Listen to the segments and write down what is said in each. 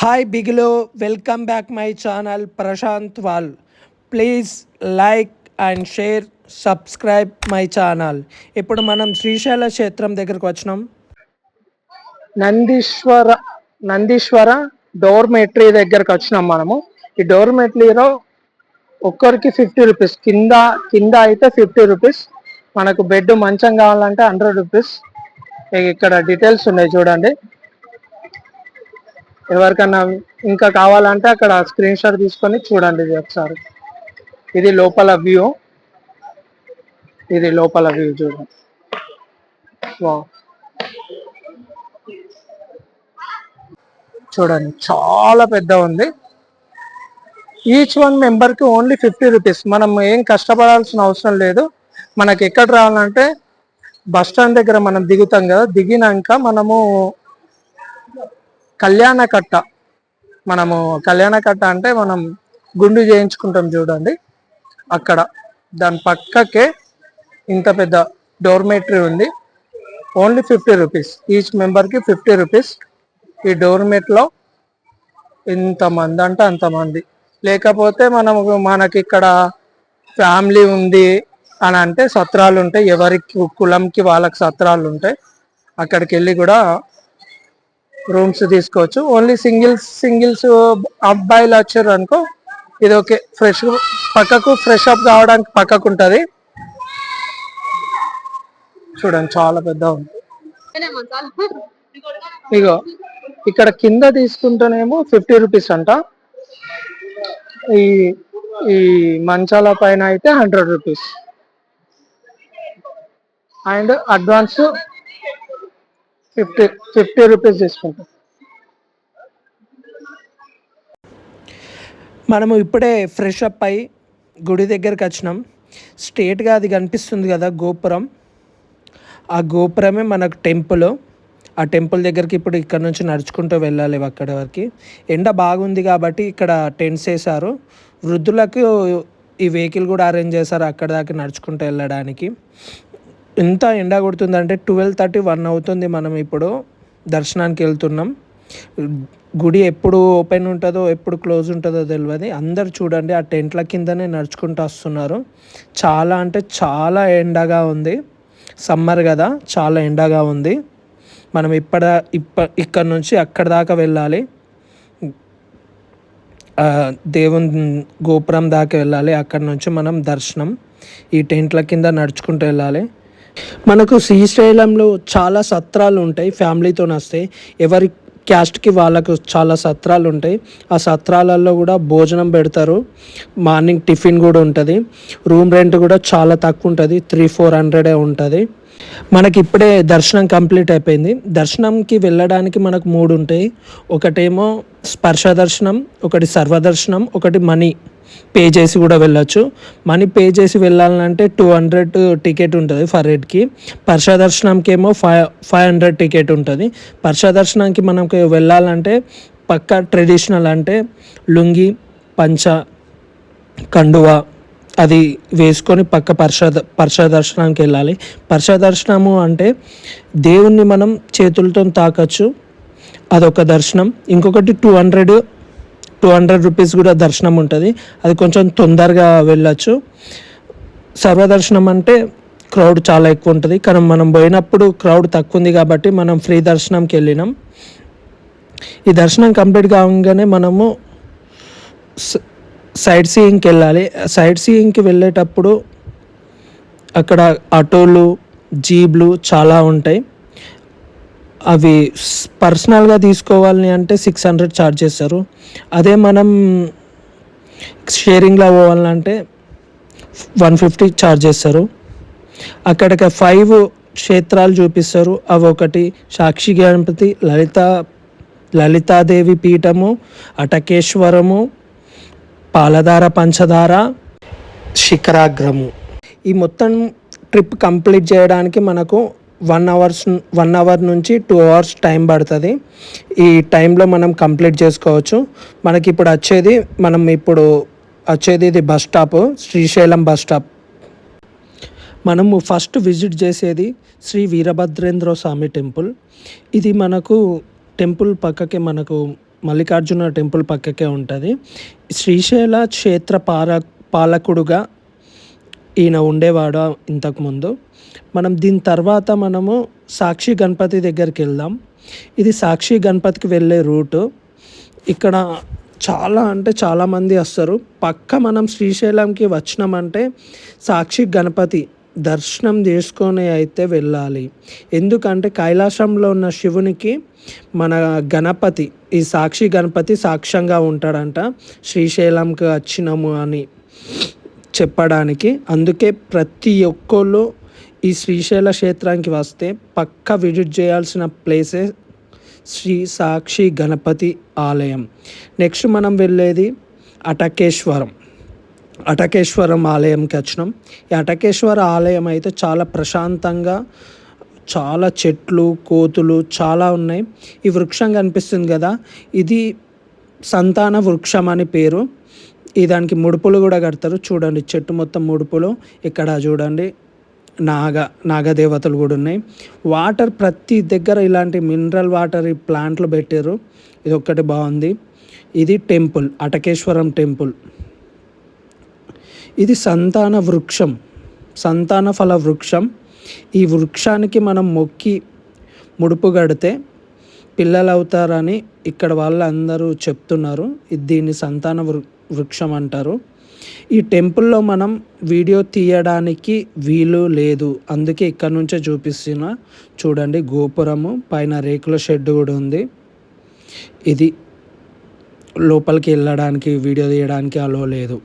Hi బిగిలో, welcome back my channel Prashanth వాల్. Please like and share, subscribe my channel. ఇప్పుడు మనం శ్రీశైల క్షేత్రం దగ్గరకు వచ్చినాం. నందీశ్వర డోర్మెట్రీ దగ్గరకు వచ్చినాం మనము. ఈ డోర్మెట్రీలో ఒక్కరికి 50 రూపీస్, కింద అయితే 50 రూపీస్. మనకు బెడ్ మంచం కావాలంటే 100 రూపీస్. ఇక్కడ డీటెయిల్స్ ఉన్నాయి చూడండి. ఎవరికన్నా ఇంకా కావాలంటే అక్కడ స్క్రీన్ షాట్ తీసుకొని చూడండి ఒకసారి. ఇది లోపల వ్యూ చూడండి. చూడండి, చాలా పెద్ద ఉంది. ఈచ్ వన్ మెంబర్కి ఓన్లీ 50 రూపీస్. మనం ఏం కష్టపడాల్సిన అవసరం లేదు. మనకి ఎక్కడ రావాలంటే బస్ స్టాండ్ దగ్గర మనం దిగుతాం కదా, దిగినాక మనము కళ్యాణకట్ట అంటే మనం గుండు చేయించుకుంటాం చూడండి, అక్కడ దాని పక్కకే ఇంత పెద్ద డోర్మెటరీ ఉంది. ఓన్లీ 50 రూపీస్, ఈచ్ మెంబర్కి 50 రూపీస్. ఈ డోర్మెట్లో ఇంతమంది అంటే అంతమంది. లేకపోతే మనకి ఇక్కడ ఫ్యామిలీ ఉంది అని అంటే సత్రాలు ఉంటాయి, ఎవరికి కులంకి వాళ్ళకి సత్రాలు ఉంటాయి. అక్కడికి వెళ్ళి కూడా రూమ్స్ తీసుకోవచ్చు. ఓన్లీ సింగిల్స్ అబ్బాయిలు వచ్చారు అనుకో, ఇది ఓకే. పక్కకు ఫ్రెష్ అప్ కావడానికి పక్కకు ఉంటుంది. చూడండి, చాలా పెద్ద ఉంది. ఇగో ఇక్కడ కింద తీసుకుంటేనేమో 50 రూపీస్ అంట. ఈ మంచాల పైన అయితే 100 రూపీస్ అండ్ అడ్వాన్స్ 50 రూపీస్ తీసుకుంటాం. మనము ఇప్పుడే ఫ్రెష్ అప్ అయి గుడి దగ్గరికి వచ్చినాం. స్ట్రేట్గా అది కనిపిస్తుంది కదా గోపురం, ఆ గోపురమే మనకు టెంపుల్. ఆ టెంపుల్ దగ్గరికి ఇప్పుడు ఇక్కడ నుంచి నడుచుకుంటూ వెళ్ళాలి అక్కడి వరకు. ఎండ బాగుంది కాబట్టి ఇక్కడ టెంట్స్ వేశారు. వృద్ధులకు ఈ వెహికల్ కూడా అరేంజ్ చేశారు అక్కడ దాకా నడుచుకుంటూ వెళ్ళడానికి. ఎంత ఎండ కొడుతుందంటే 12:30, 1 అవుతుంది. మనం ఇప్పుడు దర్శనానికి వెళ్తున్నాం. గుడి ఎప్పుడు ఓపెన్ ఉంటుందో ఎప్పుడు క్లోజ్ ఉంటుందో తెలియదు. అందరు చూడండి, ఆ టెంట్ల కిందనే నడుచుకుంటూ వస్తున్నారు. చాలా అంటే చాలా ఎండగా ఉంది. సమ్మర్ కదా, చాలా ఎండగా ఉంది. మనం ఇక్కడ నుంచి అక్కడ దాకా వెళ్ళాలి. దేవుని గోపురం దాకా వెళ్ళాలి. అక్కడ నుంచి మనం దర్శనం ఈ టెంట్ల కింద నడుచుకుంటూ వెళ్ళాలి. మనకు శ్రీశైలంలో చాలా సత్రాలు ఉంటాయి. ఫ్యామిలీతో వస్తాయి, ఎవరి క్యాస్ట్కి వాళ్ళకు చాలా సత్రాలు ఉంటాయి. ఆ సత్రాలలో కూడా భోజనం పెడతారు. మార్నింగ్ టిఫిన్ కూడా ఉంటుంది. రూమ్ రెంట్ కూడా చాలా తక్కువ ఉంటుంది, 300-400 ఉంటుంది. మనకి ఇప్పుడే దర్శనం కంప్లీట్ అయిపోయింది. దర్శనంకి వెళ్ళడానికి మనకు 3 ఉంటాయి. ఒకటేమో స్పర్శ దర్శనం, ఒకటి సర్వదర్శనం, ఒకటి మనీ పే చేసి కూడా వెళ్ళొచ్చు. మనీ పే చేసి వెళ్ళాలంటే 200 టికెట్ ఉంటుంది ఫర్ హెడ్కి. స్పర్శ దర్శనంకి ఏమో 500 టికెట్ ఉంటుంది. స్పర్శ దర్శనానికి మనకు వెళ్ళాలంటే పక్కా ట్రెడిషనల్ అంటే లుంగి, పంచ, కండువా అది వేసుకొని పక్క పర్ష దర్శనానికి వెళ్ళాలి. పర్ష దర్శనము అంటే దేవుణ్ణి మనం చేతులతో తాకచ్చు, అదొక దర్శనం. ఇంకొకటి 200 రూపీస్ కూడా దర్శనం ఉంటుంది, అది కొంచెం తొందరగా వెళ్ళచ్చు. సర్వదర్శనం అంటే క్రౌడ్ చాలా ఎక్కువ ఉంటుంది, కానీ మనం పోయినప్పుడు క్రౌడ్ తక్కువ ఉంది కాబట్టి మనం ఫ్రీ దర్శనంకి వెళ్ళినాం. ఈ దర్శనం కంప్లీట్ కాగానే మనము సైట్ సీయింగ్కి వెళ్ళాలి. సైట్ సీయింగ్కి వెళ్ళేటప్పుడు అక్కడ ఆటోలు, జీబ్లు చాలా ఉంటాయి. అవి పర్సనల్గా తీసుకోవాలని అంటే 600 ఛార్జ్ చేస్తారు. అదే మనం షేరింగ్లో పోవాలంటే 150 ఛార్జ్ చేస్తారు. అక్కడికి 5 క్షేత్రాలు చూపిస్తారు. అవి ఒకటి సాక్షి గణపతి, లలితాదేవి పీఠము, అటకేశ్వరము, పాలధార పంచదార, శిఖరాగ్రము. ఈ మొత్తం ట్రిప్ కంప్లీట్ చేయడానికి మనకు 1 అవర్ నుంచి 2 అవర్స్ టైం పడుతుంది. ఈ టైంలో మనం కంప్లీట్ చేసుకోవచ్చు. మనకి ఇప్పుడు వచ్చేది ఇది bus stop, Srisailam bus stop. మనము ఫస్ట్ విజిట్ చేసేది శ్రీ వీరభద్రేంద్ర స్వామి టెంపుల్. ఇది మనకు టెంపుల్ పక్కకే మనకు మల్లికార్జున టెంపుల్ పక్కకే ఉంటుంది. శ్రీశైల క్షేత్ర పాలకుడుగా ఈయన ఉండేవాడు ఇంతకుముందు. మనం దీని తర్వాత మనము సాక్షి గణపతి దగ్గరికి వెళ్దాం. ఇది సాక్షి గణపతికి వెళ్ళే రూటు. ఇక్కడ చాలా అంటే చాలామంది వస్తారు. పక్క మనం శ్రీశైలంకి వచ్చినామంటే సాక్షి గణపతి దర్శనం చేసుకొని అయితే వెళ్ళాలి. ఎందుకంటే కైలాసంలో ఉన్న శివునికి మన గణపతి, ఈ సాక్షి గణపతి సాక్ష్యంగా ఉంటాడంట శ్రీశైలంకి వచ్చినాము అని చెప్పడానికి. అందుకే ప్రతి ఒక్కళ్ళు ఈ శ్రీశైల క్షేత్రానికి వస్తే పక్క విజిట్ చేయాల్సిన ప్లేసే శ్రీ సాక్షి గణపతి ఆలయం. నెక్స్ట్ మనం వెళ్ళేది అటకేశ్వరం ఆలయంకి వచ్చినాం. ఈ అటకేశ్వర ఆలయం అయితే చాలా ప్రశాంతంగా, చాలా చెట్లు, కోతులు చాలా ఉన్నాయి. ఈ వృక్షం కనిపిస్తుంది కదా, ఇది సంతాన వృక్షం అని పేరు. దానికి ముడుపులు కూడా కడతారు. చూడండి చెట్టు మొత్తం ముడుపులు. ఇక్కడ చూడండి నాగదేవతలు కూడా ఉన్నాయి. వాటర్ ప్రతి దగ్గర ఇలాంటి మినరల్ వాటర్ ఈ ప్లాంట్లు పెట్టారు. ఇది ఒక్కటి బాగుంది. ఇది టెంపుల్, అటకేశ్వరం టెంపుల్. ఇది సంతాన ఫల వృక్షం. ఈ వృక్షానికి మనం మొక్కి ముడుపు కడితే పిల్లలు అవుతారని ఇక్కడ వాళ్ళందరూ చెప్తున్నారు. దీన్ని సంతాన వృక్షం అంటారు. ఈ టెంపుల్లో మనం వీడియో తీయడానికి వీలు లేదు, అందుకే ఇక్కడ నుంచే చూపిస్తున్నా. చూడండి గోపురము పైన రేకుల షెడ్ కూడా ఉంది. ఇది లోపలికి వెళ్ళడానికి వీడియో తీయడానికి అలో లేదు.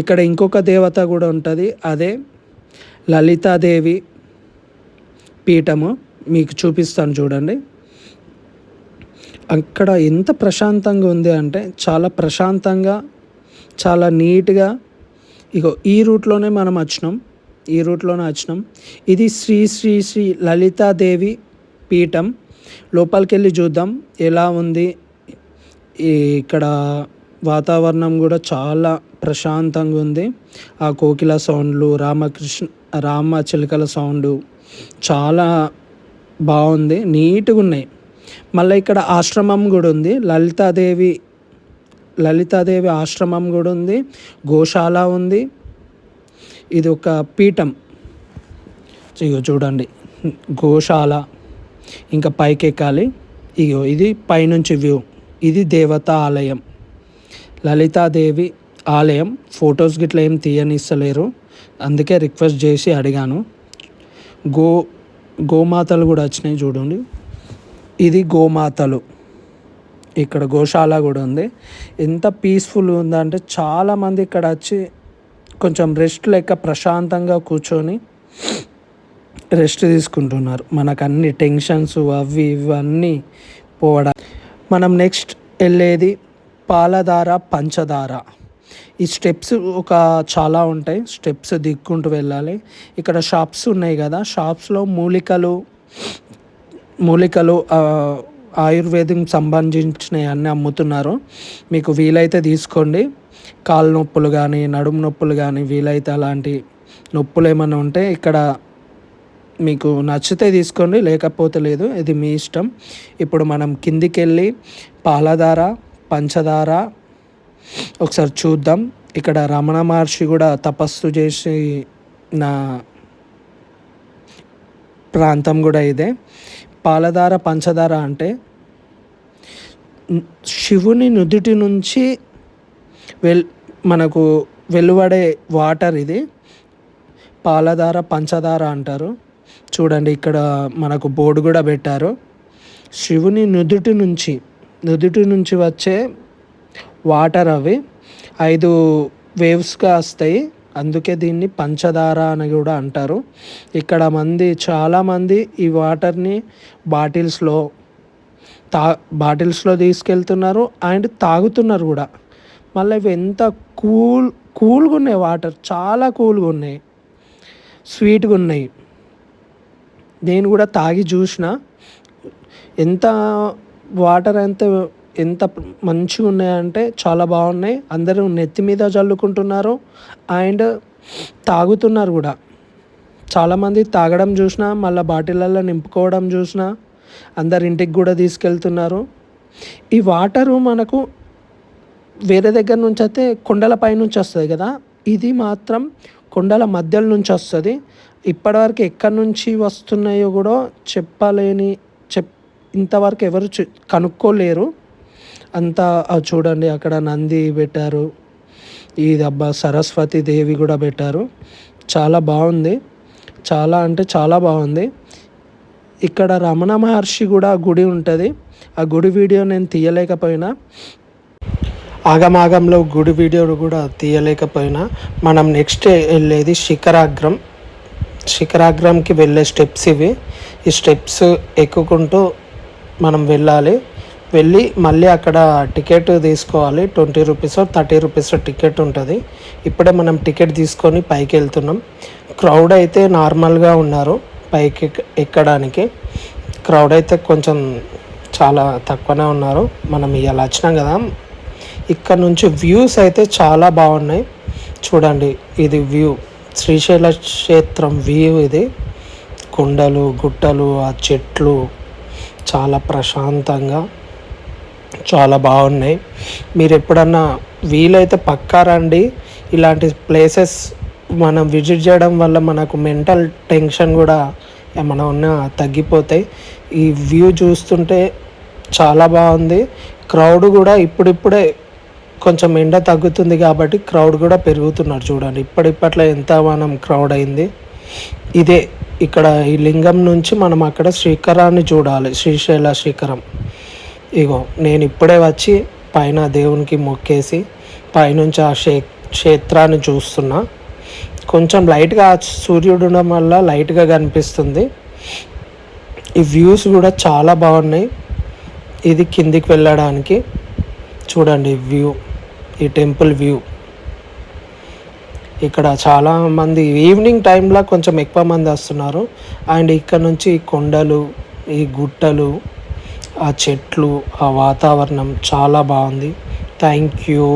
ఇక్కడ ఇంకొక దేవత కూడా ఉంటుంది, అదే లలితాదేవి పీఠము. మీకు చూపిస్తాను చూడండి. అక్కడ ఎంత ప్రశాంతంగా ఉంది అంటే చాలా ప్రశాంతంగా, చాలా నీట్గా. ఈ రూట్లోనే మనం వచ్చినాం. ఇది శ్రీ శ్రీ శ్రీ లలితాదేవి పీఠం. లోపలికి వెళ్ళి చూద్దాం ఎలా ఉంది. ఇక్కడ వాతావరణం కూడా చాలా ప్రశాంతంగా ఉంది. ఆ కోకిల సౌండ్లు, రామ చిలుకల సౌండ్ చాలా బాగుంది, నీట్గా ఉన్నాయి. మళ్ళీ ఇక్కడ ఆశ్రమం కూడా ఉంది, లలితాదేవి ఆశ్రమం కూడా ఉంది, గోశాల ఉంది. ఇది ఒక పీఠం. చూడండి గోశాల. ఇంకా పైకి ఎక్కాలి. ఇది పైనుంచి వ్యూ. ఇది దేవతా ఆలయం, లలితాదేవి ఆలయం. ఫొటోస్ గిట్లా ఏం తీయనిస్తలేరు, అందుకే రిక్వెస్ట్ చేసి అడిగాను. గోమాతలు కూడా వచ్చినాయి చూడండి. ఇది గోమాతలు. ఇక్కడ గోశాల కూడా ఉంది. ఎంత పీస్ఫుల్ ఉందంటే చాలామంది ఇక్కడ వచ్చి కొంచెం రెస్ట్ లెక్క ప్రశాంతంగా కూర్చొని రెస్ట్ తీసుకుంటున్నారు. మనకు అన్ని టెన్షన్స్ అవి ఇవన్నీ పోవడానికి. మనం నెక్స్ట్ వెళ్ళేది పాలధార, పంచదార. ఈ స్టెప్స్ చాలా ఉంటాయి, స్టెప్స్ దిక్కుంటూ వెళ్ళాలి. ఇక్కడ షాప్స్ ఉన్నాయి కదా, షాప్స్లో మూలికలు ఆయుర్వేదం సంబంధించినవి అన్నీ అమ్ముతున్నారు. మీకు వీలైతే తీసుకోండి. కాళ్ళ నొప్పులు కానీ, నడుము నొప్పులు కానీ, వీలైతే అలాంటి నొప్పులు ఏమైనా ఉంటే ఇక్కడ మీకు నచ్చితే తీసుకోండి, లేకపోతే లేదు, ఇది మీ ఇష్టం. ఇప్పుడు మనం కిందికి వెళ్ళి పాలధార, పంచదార ఒకసారి చూద్దాం. ఇక్కడ రమణ మహర్షి కూడా తపస్సు చేసి నా ప్రాంతం కూడా ఇదే. పాలధార, పంచదార అంటే శివుని నుదుటి నుంచి మనకు వెలువడే వాటర్. ఇది పాలధార, పంచదార అంటారు. చూడండి ఇక్కడ మనకు బోర్డు కూడా పెట్టారు. శివుని నుదుటి నుంచి వచ్చే వాటర్. అవి 5 వేవ్స్గా వస్తాయి, అందుకే దీన్ని పంచదార అని కూడా అంటారు. ఇక్కడ చాలామంది ఈ వాటర్ని బాటిల్స్లో తీసుకెళ్తున్నారు అండ్ తాగుతున్నారు కూడా. మళ్ళీ ఇవి ఎంత కూల్గా ఉన్నాయి, వాటర్ చాలా కూల్గా ఉన్నాయి, స్వీట్గా ఉన్నాయి. నేను కూడా తాగి చూసిన వాటర్ ఎంత మంచిగా ఉన్నాయంటే చాలా బాగున్నాయి. అందరూ నెత్తి మీద చల్లుకుంటున్నారు అండ్ తాగుతున్నారు కూడా. చాలామంది తాగడం చూసిన, మళ్ళీ బాటిళ్ళల్లో నింపుకోవడం చూసిన, అందరు ఇంటికి కూడా తీసుకెళ్తున్నారు. ఈ వాటరు మనకు వేరే దగ్గర నుంచి అయితే కొండల పై నుంచి వస్తుంది కదా, ఇది మాత్రం కొండల మధ్యలో నుంచి వస్తుంది. ఇప్పటివరకు ఎక్కడి నుంచి వస్తున్నాయో కూడా చెప్పలేని ఇంతవరకు ఎవరు కనుక్కోలేరు. అంతా చూడండి, అక్కడ నంది పెట్టారు, ఇది అబ్బా సరస్వతి దేవి కూడా పెట్టారు. చాలా బాగుంది, చాలా అంటే చాలా బాగుంది. ఇక్కడ రమణ మహర్షి కూడా గుడి ఉంటుంది. ఆ గుడి వీడియో నేను తీయలేకపోయినా, ఆగమాగంలో గుడి వీడియో కూడా తీయలేకపోయినా, మనం నెక్స్ట్ వెళ్ళేది శిఖరాగ్రంకి వెళ్ళే స్టెప్స్ ఇవి. ఈ స్టెప్స్ ఎక్కుకుంటూ మనం వెళ్ళి మళ్ళీ అక్కడ టికెట్ తీసుకోవాలి. 20 రూపీస్ 30 రూపీస్ టికెట్ ఉంటుంది. ఇప్పుడే మనం టికెట్ తీసుకొని పైకి వెళ్తున్నాం. క్రౌడ్ అయితే నార్మల్గా ఉన్నారు, పైకి ఎక్కడానికి క్రౌడ్ అయితే కొంచెం చాలా తక్కువనే ఉన్నారు. మనం ఇవాళ వచ్చినాం కదా. ఇక్కడ నుంచి వ్యూస్ అయితే చాలా బాగున్నాయి. చూడండి, ఇది వ్యూ, శ్రీశైల క్షేత్రం వ్యూ. ఇది కొండలు, గుట్టలు, ఆ చెట్లు చాలా ప్రశాంతంగా చాలా బాగున్నాయి. మీరు ఎప్పుడన్నా వీలైతే పక్కా రండి. ఇలాంటి ప్లేసెస్ మనం విజిట్ చేయడం వల్ల మనకు మెంటల్ టెన్షన్ కూడా ఏమైనా ఉన్నా తగ్గిపోతాయి. ఈ వ్యూ చూస్తుంటే చాలా బాగుంది. క్రౌడ్ కూడా ఇప్పుడిప్పుడే కొంచెం ఎండ తగ్గుతుంది కాబట్టి క్రౌడ్ కూడా పెరుగుతున్నారు. చూడండి, ఇప్పట్లో ఎంత మనం క్రౌడ్ అయింది. ఇదే ఇక్కడ ఈ లింగం నుంచి మనం అక్కడ శిఖరాన్ని చూడాలి, శ్రీశైల శిఖరం. ఇగో నేను ఇప్పుడే వచ్చి పైన దేవునికి మొక్కేసి పైనుంచి ఆ క్షేత్రాన్ని చూస్తున్నా. కొంచెం లైట్గా సూర్యుడు ఉండడం వల్ల లైట్గా కనిపిస్తుంది. ఈ వ్యూస్ కూడా చాలా బాగున్నాయి. ఇది కిందికి వెళ్ళడానికి చూడండి వ్యూ, ఈ టెంపుల్ వ్యూ. ఇక్కడ చాలామంది ఈవినింగ్ టైంలో కొంచెం ఎక్కువ మంది వస్తున్నారు. అండ్ ఇక్కడ నుంచి కొండలు, ఈ గుట్టలు, ఆ చెట్లు, ఆ వాతావరణం చాలా బాగుంది. Thank you.